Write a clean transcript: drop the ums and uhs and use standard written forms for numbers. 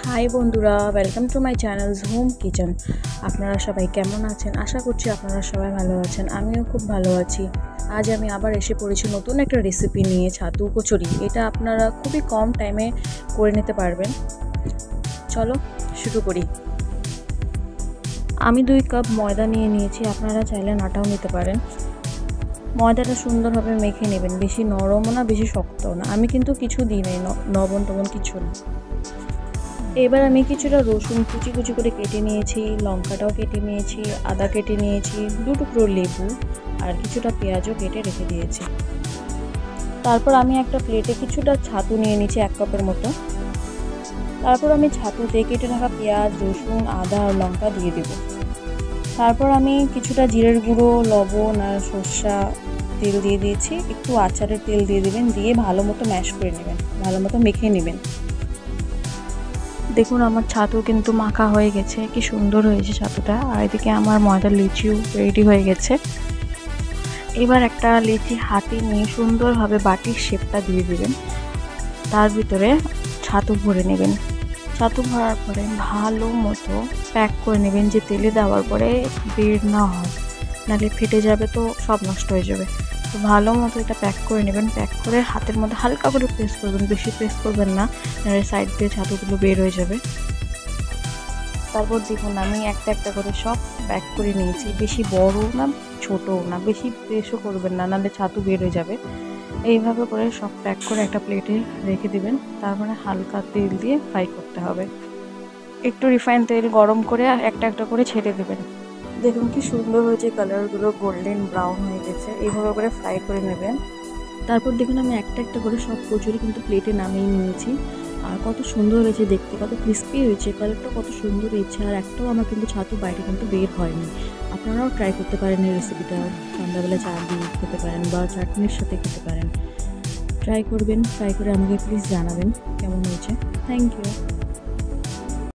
High বন্ধুরা, welcome to my channels home kitchen. আপনারা সবাই কেমন আছেন? আশা করছি আপনারা সবাই ভালো আছেন। আমিও খুব ভালো আছি। আজ আমি আবার এসে পড়েছি নতুন একটা রেসিপি নিয়ে, ছাতু কচুরি। এটা আপনারা খুবই কম টাইমে করে নিতে পারবেন। চলো শুরু করি। আমি 2 কাপ ময়দা নিয়ে নিয়েছি, আপনারা চাইলে আটাও নিতে পারেন। ময়দাটা সুন্দরভাবে মেখে নেবেন, বেশি নরমও না বেশি শক্তও না। আমি কিন্তু কিছু দিই নাই, লবণ টবণ কিছু না। এবার আমি কিছুটা রসুন কুচি কুচি করে কেটে নিয়েছি, লঙ্কাটাও কেটে নিয়েছি, আদা কেটে নিয়েছি, 2 টুকরো লেবু আর কিছুটা পেঁয়াজও কেটে রেখে দিয়েছি। তারপর আমি একটা প্লেটে কিছুটা ছাতু নিয়ে নিয়েছি 1 কাপের মতো। তারপর আমি ছাতুতে কেটে রাখা পেঁয়াজ, রসুন, আদা আর লঙ্কা দিয়ে দেব। তারপর আমি কিছুটা জিরের গুঁড়ো, লবণ আর সর্ষা তেল দিয়ে দিয়েছি। একটু আচারের তেল দিয়ে দেবেন, দিয়ে ভালো মতো ম্যাশ করে নেবেন, ভালো মতো মেখে নেবেন। দেখুন আমার ছাতু কিন্তু মাখা হয়ে গেছে, কি সুন্দর হয়েছে ছাতুটা। আর এদিকে আমার ময়দার লিচিও রেডি হয়ে গেছে। এবার একটা লিচি হাতে নিয়ে সুন্দরভাবে বাটির শেপটা দিয়ে দেবেন, তার ভিতরে ছাতু ভরে নেবেন। ছাতু ভরার পরে ভালো মতো প্যাক করে নেবেন, যে তেলে দেওয়ার পরে বের না হয়, নাহলে ফেটে যাবে, তো সব নষ্ট হয়ে যাবে। তো ভালো মতো এটা প্যাক করে নেবেন। প্যাক করে হাতের মধ্যে হালকা করে প্রেস করবেন, বেশি প্রেস করবেন না, নাহলে সাইড দিয়ে ছাতুগুলো বের হয়ে যাবে। তারপর দেখুন আমি একটা একটা করে সব প্যাক করে নিয়েছি। বেশি বড় না ছোটও না, বেশি প্রেসও করবেন না, নাহলে ছাতু বের হয়ে যাবে। এইভাবে করে সব প্যাক করে একটা প্লেটে রেখে দিবেন। তারপরে হালকা তেল দিয়ে ফ্রাই করতে হবে। একটু রিফাইন তেল গরম করে একটা একটা করে ছেড়ে দেবেন। দেখুন কি সুন্দর হয়েছে, কালারগুলো গোল্ডেন ব্রাউন হয়ে গেছে। এইভাবে করে ফ্রাই করে নেবেন। তারপর দেখুন আমি একটা একটা করে সব কচুরি কিন্তু প্লেটে নামিয়ে নিয়েছি। আর কত সুন্দর হয়েছে দেখতে, কত ক্রিস্পি হয়েছে, কালারটা কত সুন্দর হয়েছে। আর একটাও আমার কিন্তু ছাতু বাইরে কিন্তু বের হয়নি। আপনারাও ট্রাই করতে পারেন এই রেসিপিটা। সন্ধ্যাবেলা চা দিয়ে খেতে পারেন বা চাটনির সাথে খেতে পারেন। ট্রাই করবেন, ট্রাই করে আমাকে প্লিজ জানাবেন কেমন হয়েছে। Thank you.